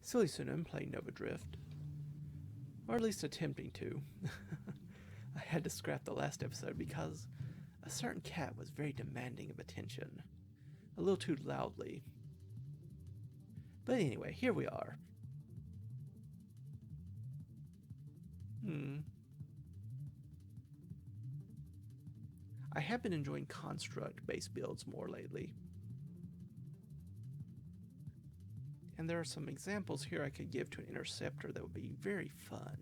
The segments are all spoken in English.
SillyPseudonym playing Nova Drift. Or at least attempting to. I had to scrap the last episode because a certain cat was very demanding of attention. A little too loudly. But anyway, here we are. I have been enjoying construct-based builds more lately. And there are some examples here I could give to an interceptor that would be very fun.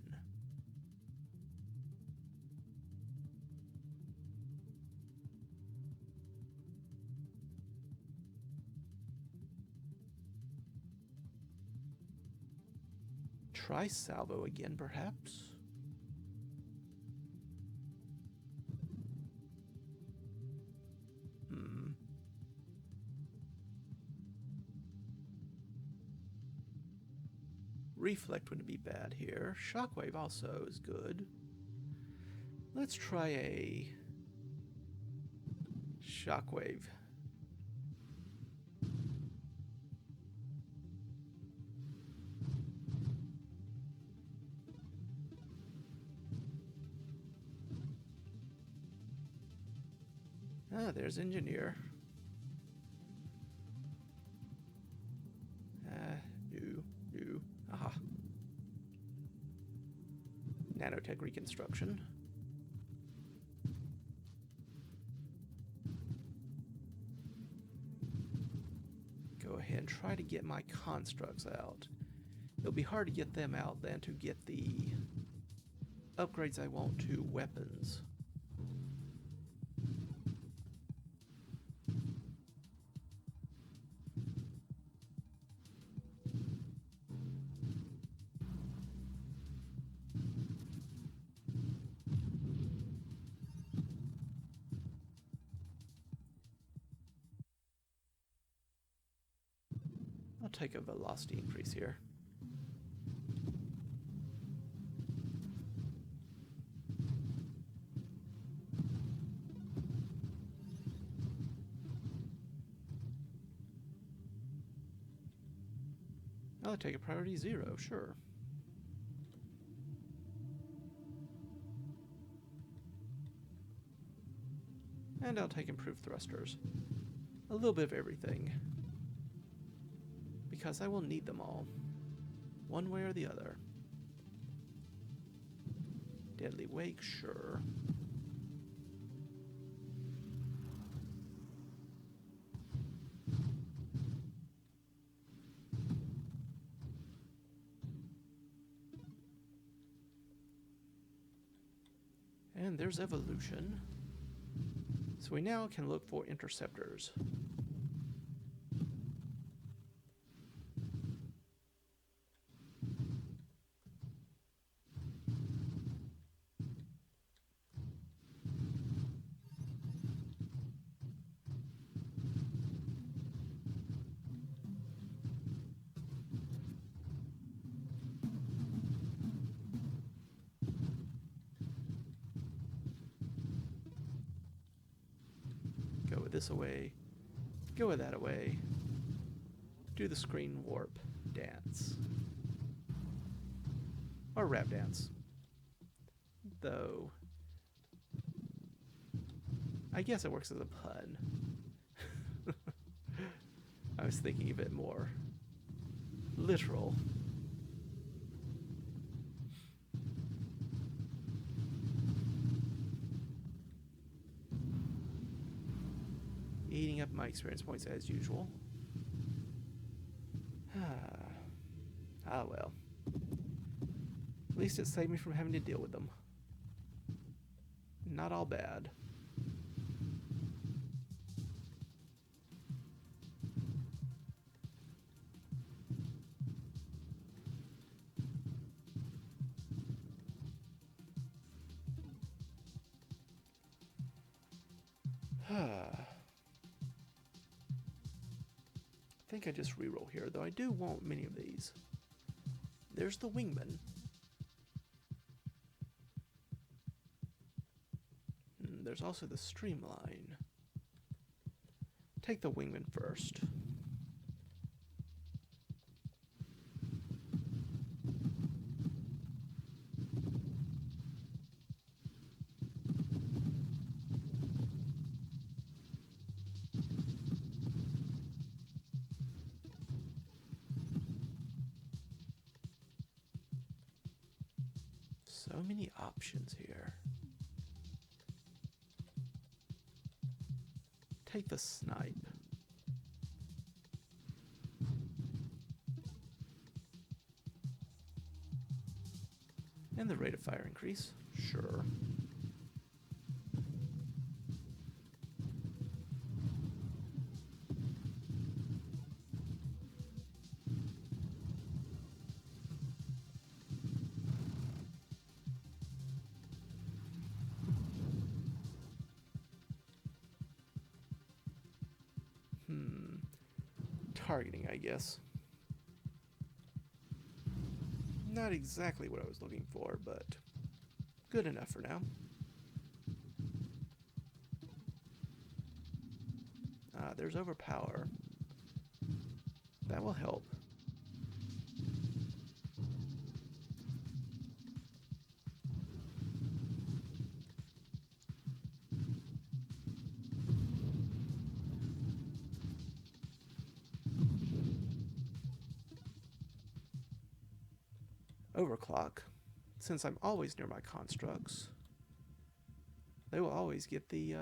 Try Salvo again, perhaps? Reflect wouldn't be bad here. Shockwave also is good. Let's try a Shockwave. Ah, there's Engineer. No. Aha. Nanotech reconstruction. Go ahead and try to get my constructs out. It'll be hard to get them out than to get the upgrades I want to weapons. I'll take a velocity increase here. I'll take a priority 0, sure. And I'll take improved thrusters. A little bit of everything. Because I will need them all. One way or the other. Deadly Wake, sure. And there's Evolution. So we now can look for interceptors. Go this away, go that away, do the screen warp dance. Or rap dance. Though, I guess it works as a pun. I was thinking a bit more literal. Eating up my experience points as usual. Ah well. At least it saved me from having to deal with them. Not all bad. I think I just reroll here, though I do want many of these. There's the Wingman. There's also the Streamline. Take the Wingman first. So many options here. Take the snipe. And the rate of fire increase. Sure. Targeting, I guess. Not exactly what I was looking for, but good enough for now. There's overpower. That will help. Overclock. Since I'm always near my constructs, they will always get the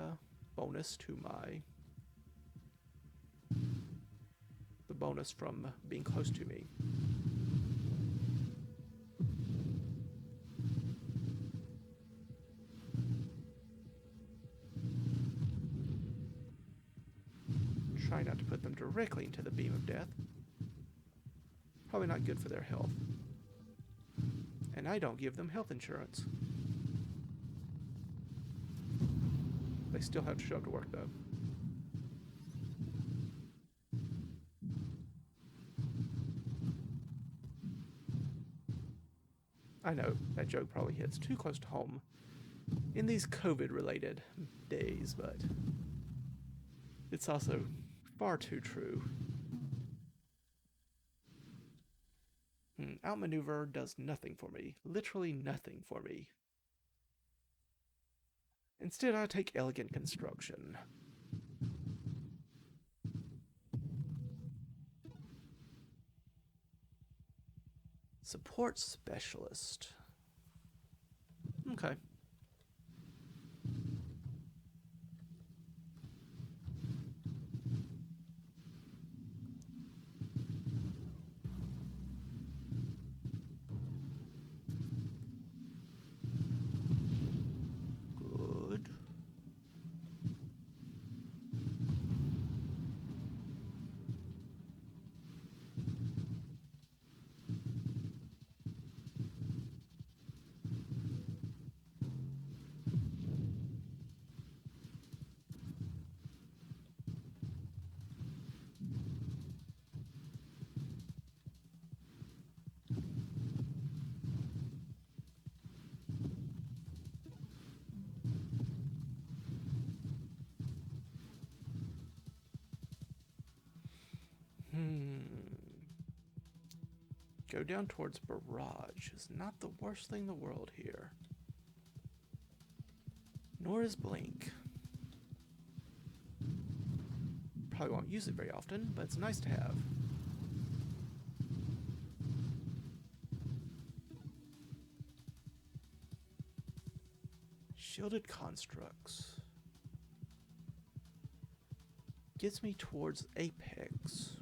bonus to the bonus from being close to me. Try not to put them directly into the beam of death. Probably not good for their health. And I don't give them health insurance. They still have to show up to work, though. I know, that joke probably hits too close to home in these COVID-related days, but it's also far too true. Outmaneuver does nothing for me. Literally nothing for me. Instead, I take elegant construction. Support specialist. Okay. Good. Go down towards Barrage is not the worst thing in the world here. Nor is Blink. Probably won't use it very often, but it's nice to have. Shielded constructs. Gets me towards Apex.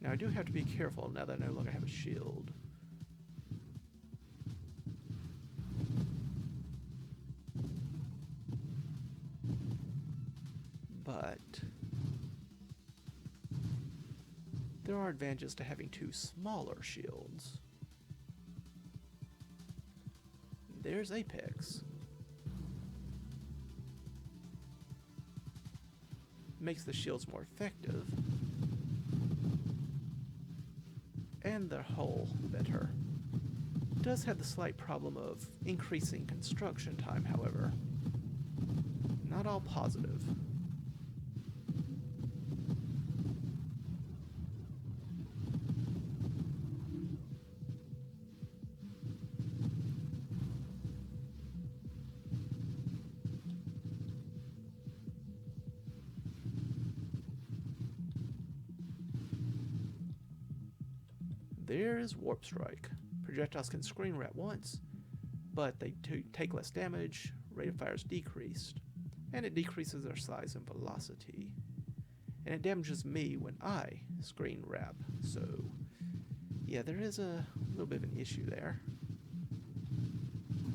Now I do have to be careful now that I no longer have a shield. But there are advantages to having two smaller shields. There's Apex. Makes the shields more effective. And their hull better. Does have the slight problem of increasing construction time, however. Not all positive. there is Warp Strike. Projectiles can screen wrap once, but they take less damage, rate of fire is decreased, and it decreases their size and velocity. And it damages me when I screen wrap, so yeah, there is a little bit of an issue there.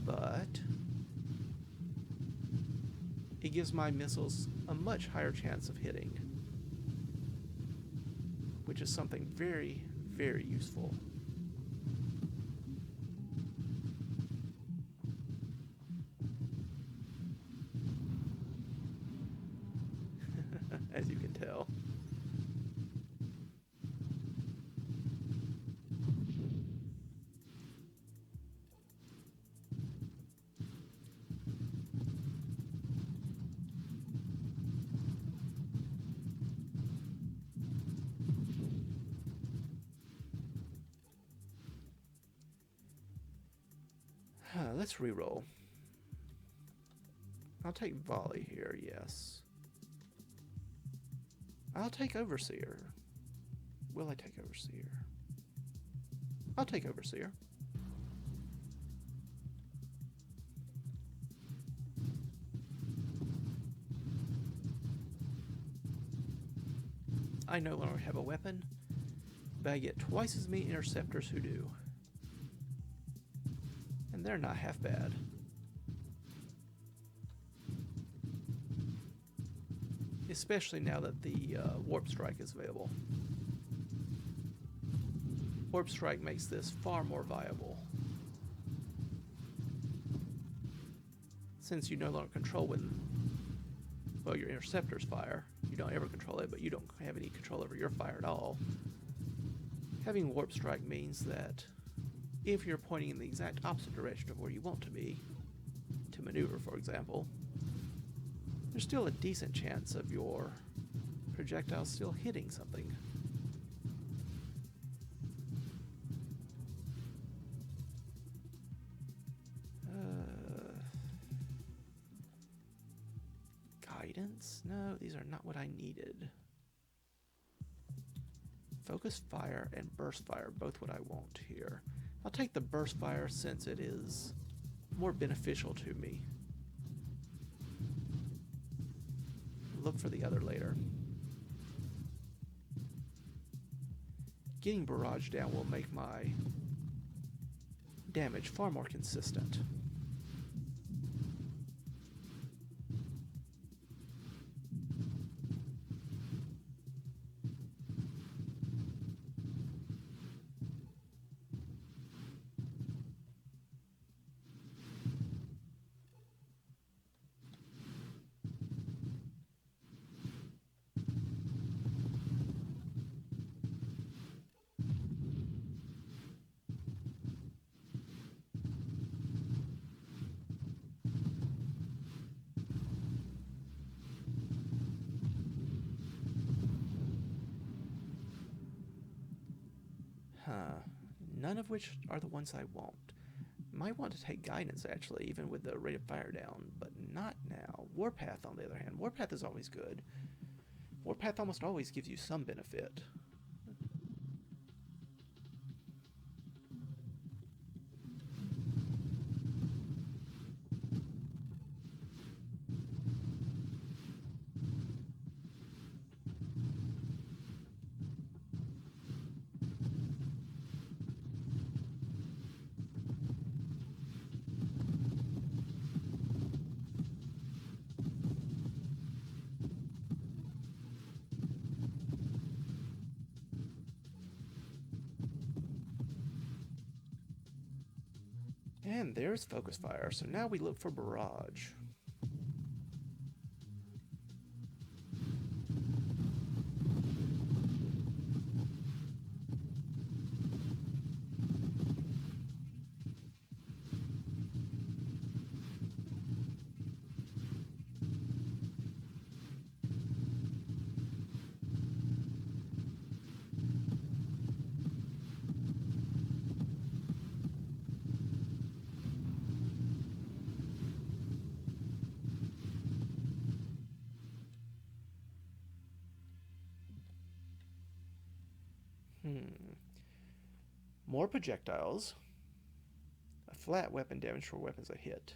But it gives my missiles a much higher chance of hitting, which is something very, very useful. As you can tell. Let's reroll. I'll take volley here, yes. I'll take overseer. Will I take overseer? I'll take overseer. I no longer have a weapon, but I get twice as many interceptors who do. And they're not half bad. Especially now that the Warp Strike is available. Warp Strike makes this far more viable. Since you no longer control when, well, your interceptors fire. You don't ever control it, but you don't have any control over your fire at all. Having Warp Strike means that if you're pointing in the exact opposite direction of where you want to be, to maneuver, for example, there's still a decent chance of your projectile still hitting something. Guidance? No, these are not what I needed. Focus fire and burst fire, both what I want here. I'll take the burst fire since it is more beneficial to me. Look for the other later. Getting barrage down will make my damage far more consistent. None of which are the ones I want. Might want to take guidance, actually, even with the rate of fire down, but not now. Warpath, on the other hand. Warpath is always good. Warpath almost always gives you some benefit. And there's focus fire, so now we look for barrage. More projectiles. A flat weapon damage for weapons that hit.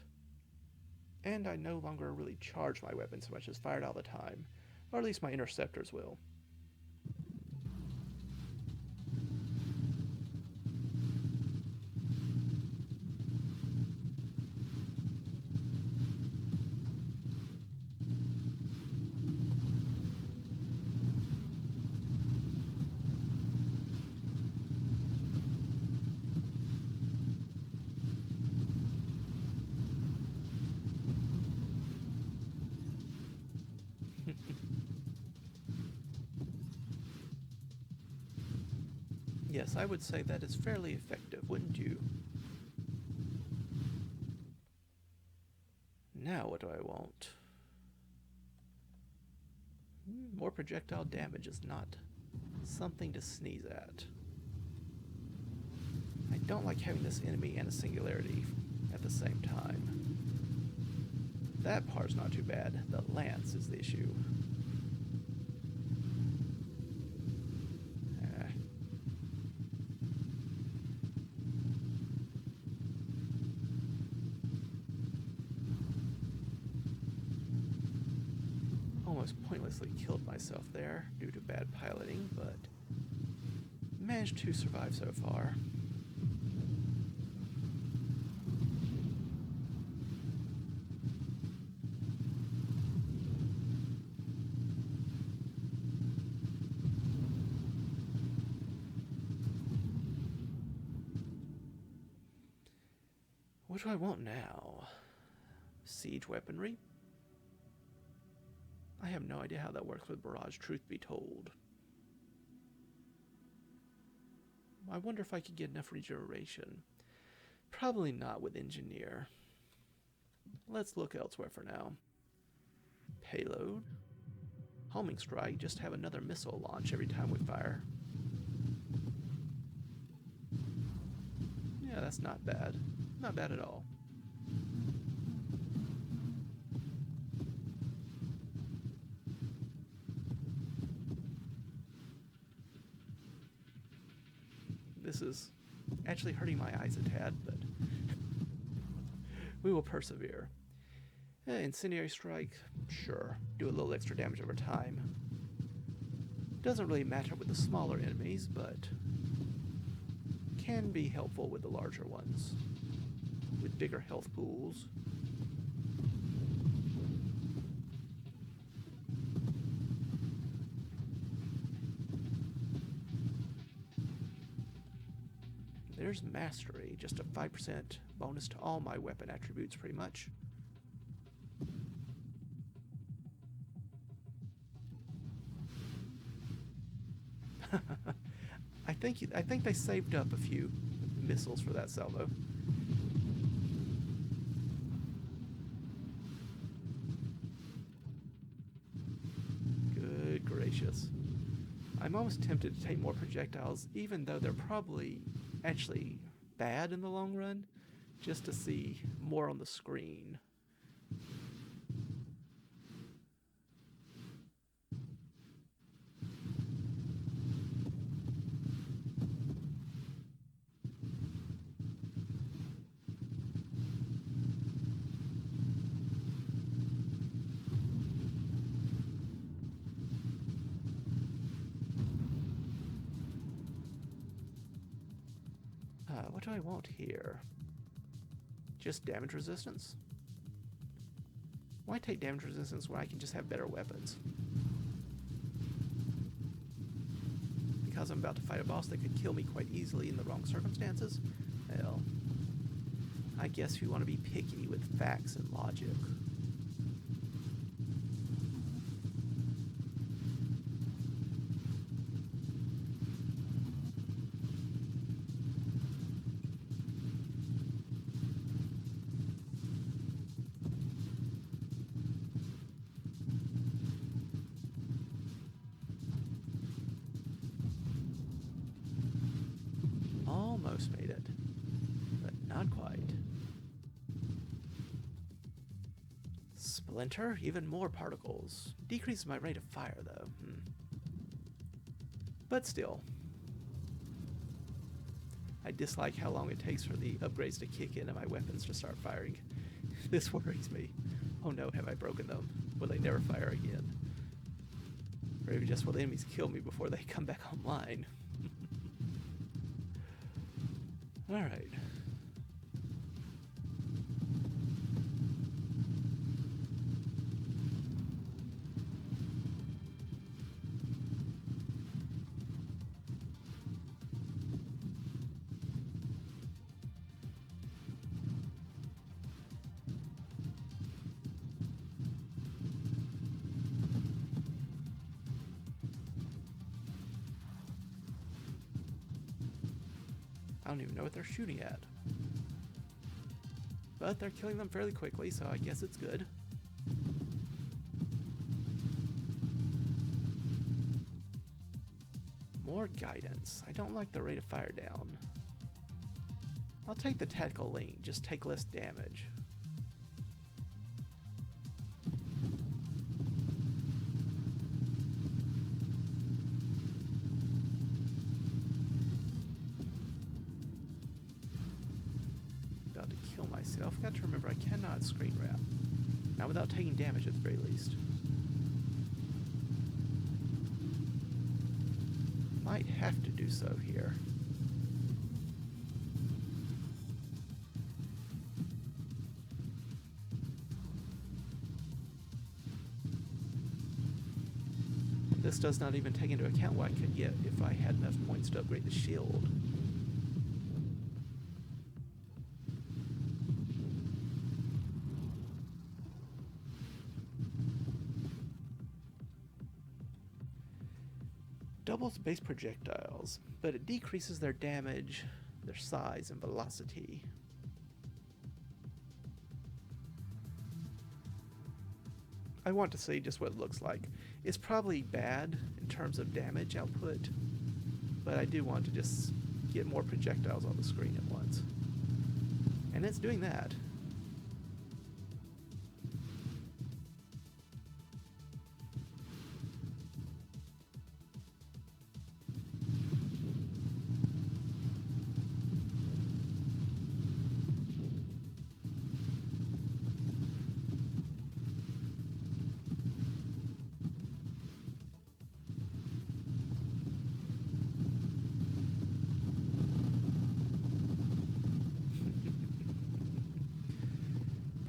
And I no longer really charge my weapon so much as fire it all the time. Or at least my interceptors will. Yes, I would say that is fairly effective, wouldn't you? Now what do I want? More projectile damage is not something to sneeze at. I don't like having this enemy and a singularity at the same time. That part's not too bad. The lance is the issue. Almost pointlessly killed myself there due to bad piloting, but managed to survive so far. What do I want now? Siege weaponry? I have no idea how that works with barrage, truth be told. I wonder if I could get enough regeneration. Probably not with engineer. Let's look elsewhere for now. Payload. Homing strike, just have another missile launch every time we fire. Yeah, that's not bad. Not bad at all. This is actually hurting my eyes a tad, but we will persevere. Incendiary strike, sure. Do a little extra damage over time. Doesn't really matter with the smaller enemies, but can be helpful with the larger ones, with bigger health pools. There's Mastery, just a 5% bonus to all my weapon attributes, pretty much. I think they saved up a few missiles for that salvo. Good gracious. I'm almost tempted to take more projectiles, even though they're probably actually bad in the long run, just to see more on the screen. What do I want here? Just damage resistance? Why take damage resistance when I can just have better weapons? Because I'm about to fight a boss that could kill me quite easily in the wrong circumstances? Well, I guess we want to be picky with facts and logic. Almost made it, but not quite. Splinter, even more particles. Decreases my rate of fire, though. But still. I dislike how long it takes for the upgrades to kick in and my weapons to start firing. This worries me. Oh no, have I broken them? Will they never fire again? Or maybe just will the enemies kill me before they come back online? Alright. I don't even know what they're shooting at. But they're killing them fairly quickly, so I guess it's good. More guidance. I don't like the rate of fire down. I'll take the tactical lean, just take less damage. About to kill myself. Got to remember I cannot screen wrap. Not without taking damage at the very least. Might have to do so here. This does not even take into account what I could get if I had enough points to upgrade the shield. Doubles base projectiles, but it decreases their damage, their size, and velocity. I want to see just what it looks like. It's probably bad in terms of damage output, but I do want to just get more projectiles on the screen at once. And it's doing that.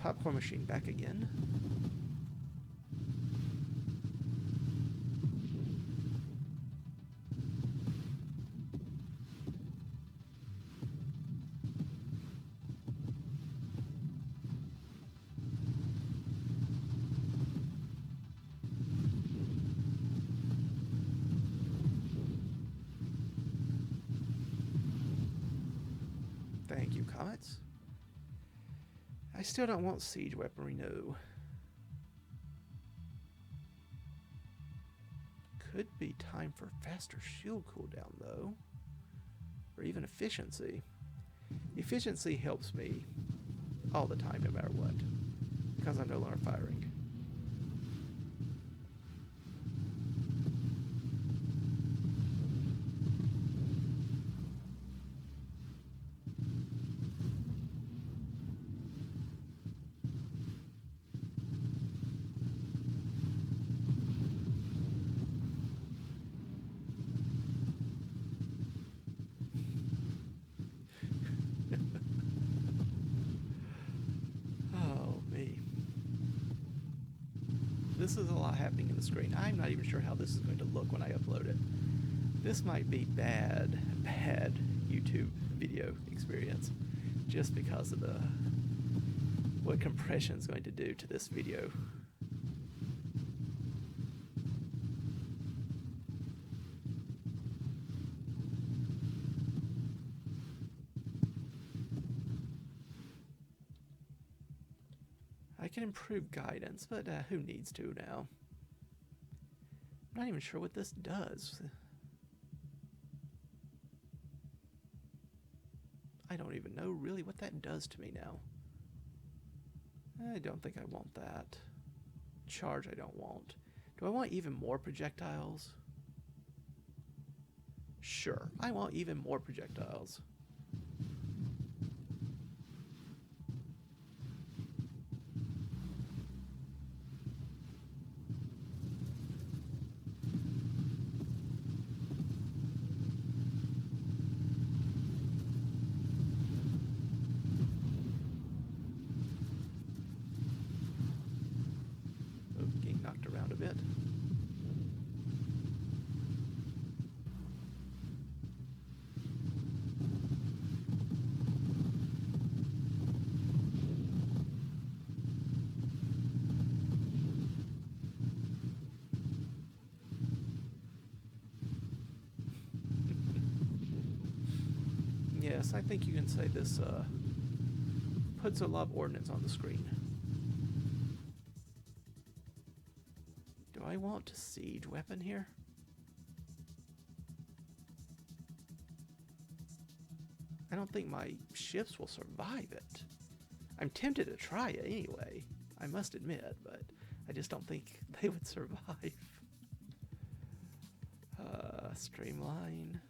Popcorn machine back again. Thank you, Comets. I still don't want siege weaponry, no. Could be time for faster shield cooldown, though. Or even efficiency. Efficiency helps me all the time, no matter what. Because I'm no longer firing. This is a lot happening in the screen. I'm not even sure how this is going to look when I upload it. This might be bad YouTube video experience just because of what compression is going to do to this video. I can improve guidance, but who needs to now? I'm not even sure what this does. I don't even know really what that does to me now. I don't think I want that. Charge I don't want. Do I want even more projectiles? Sure, I want even more projectiles. Yes, I think you can say this puts a lot of ordnance on the screen. Do I want a siege weapon here? I don't think my ships will survive it. I'm tempted to try it anyway, I must admit, but I just don't think they would survive. Streamline.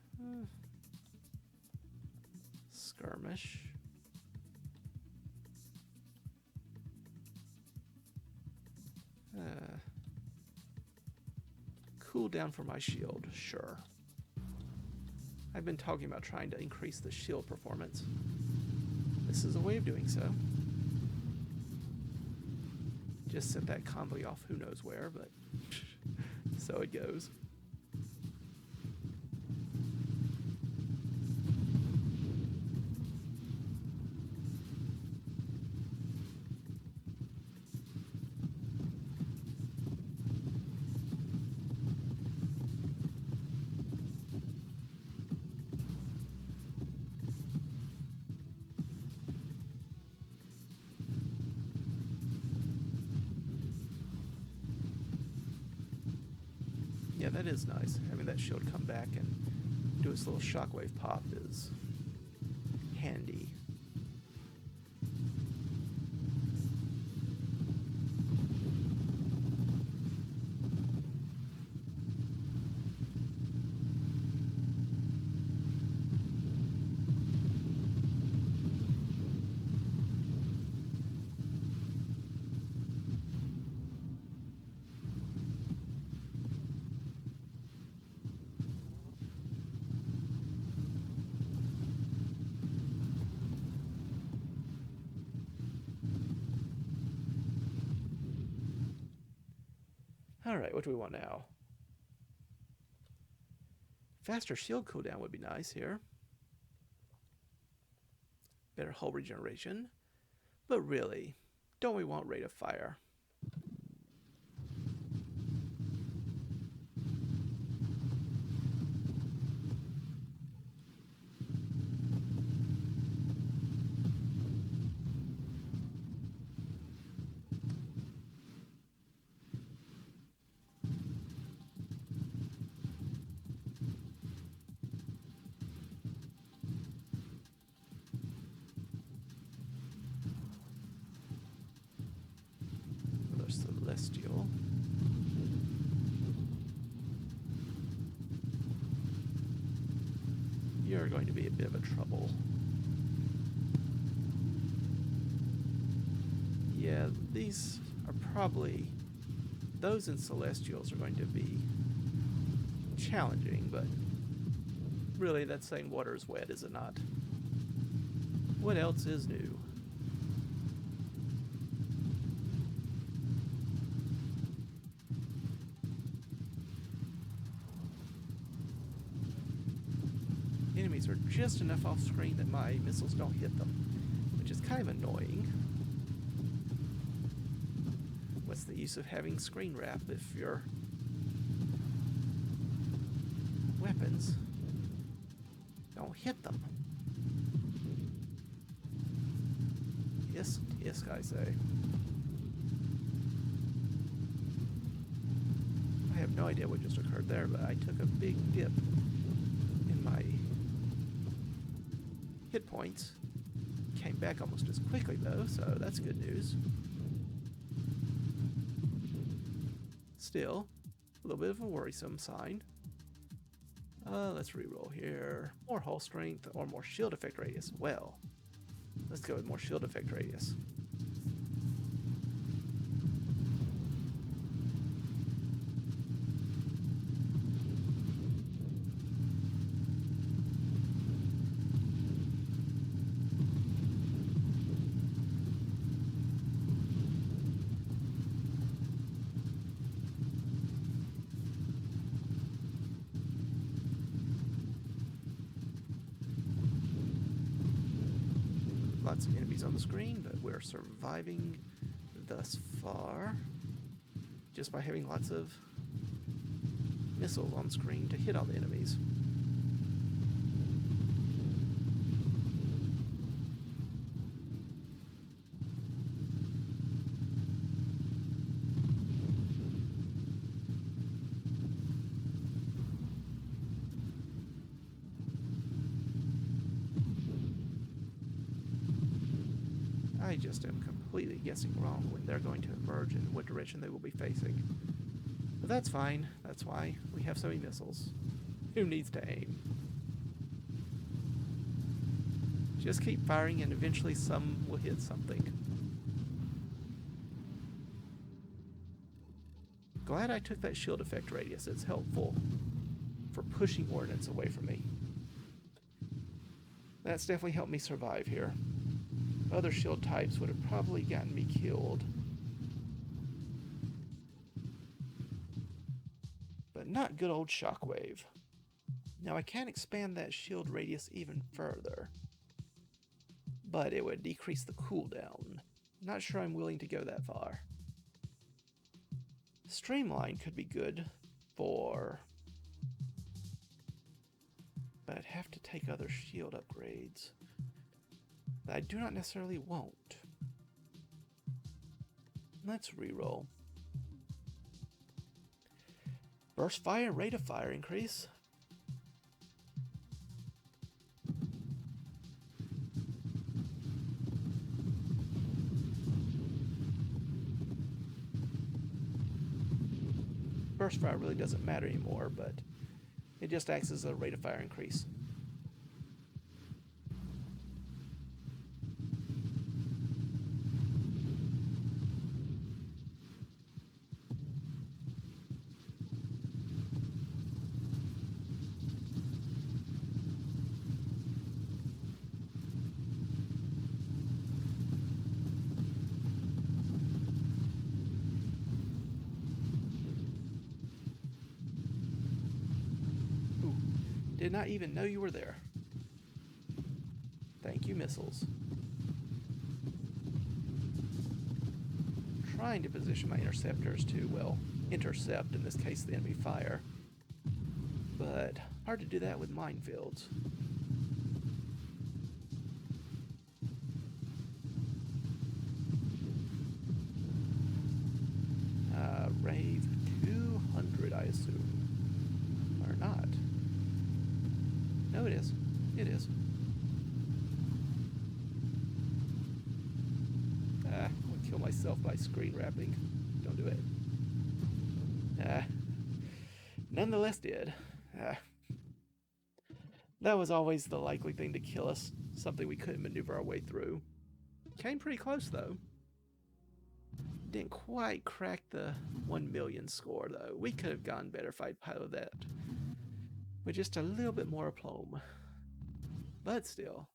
Skirmish. Cooldown for my shield, sure. I've been talking about trying to increase the shield performance. This is a way of doing so. Just sent that convoy off who knows where, but so it goes. Yeah, that is nice. Having that shield come back and do its little shockwave pop is handy. Alright, what do we want now? Faster shield cooldown would be nice here. Better hull regeneration. But really, don't we want rate of fire? Celestial. You're going to be a bit of a trouble. Yeah, these are probably... Those in Celestials are going to be challenging, but really that's saying water is wet, is it not? What else is new? Enemies are just enough off screen that my missiles don't hit them, which is kind of annoying. What's the use of having screen wrap if your weapons don't hit them? Yes, yes, I say. I have no idea what just occurred there, but I took a big dip in my hit points. Came back almost as quickly though, so that's good news. Still, a little bit of a worrisome sign. Let's reroll here. More hull strength or more shield effect radius. Well, let's go with more shield effect radius. Lots of enemies on the screen, but we're surviving thus far just by having lots of missiles on screen to hit all the enemies. I just am completely guessing wrong when they're going to emerge and what direction they will be facing. But that's fine. That's why we have so many missiles. Who needs to aim? Just keep firing and eventually some will hit something. Glad I took that shield effect radius. It's helpful for pushing ordnance away from me. That's definitely helped me survive here. Other shield types would have probably gotten me killed. But not good old shockwave. Now I can expand that shield radius even further, but it would decrease the cooldown. Not sure I'm willing to go that far. Streamline could be good for... but I'd have to take other shield upgrades that I do not necessarily want. Let's reroll. Burst fire, rate of fire increase. Burst fire really doesn't matter anymore, but it just acts as a rate of fire increase. Did not even know you were there. Thank you, missiles. Trying to position my interceptors to, well, intercept, in this case, the enemy fire. But hard to do that with minefields. Rave 200, I assume. Or not. No, it is. It is. I'll kill myself by screen wrapping. Don't do it. Nonetheless did. That was always the likely thing to kill us. Something we couldn't maneuver our way through. Came pretty close, though. Didn't quite crack the 1 million score, though. We could have gone better if I'd piloted that with just a little bit more aplomb. But still,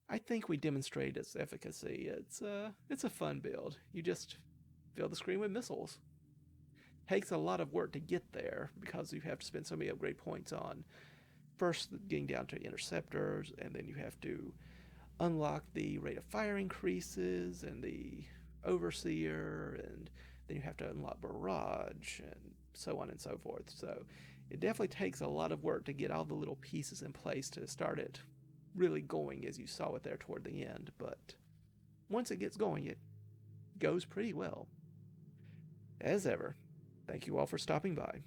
I think we demonstrated its efficacy. It's a fun build. You just fill the screen with missiles. Takes a lot of work to get there because you have to spend so many upgrade points on first getting down to interceptors, and then you have to unlock the rate of fire increases and the overseer, and then you have to unlock barrage and so on and so forth. So it definitely takes a lot of work to get all the little pieces in place to start it really going, as you saw it there toward the end. But once it gets going, it goes pretty well. As ever, thank you all for stopping by.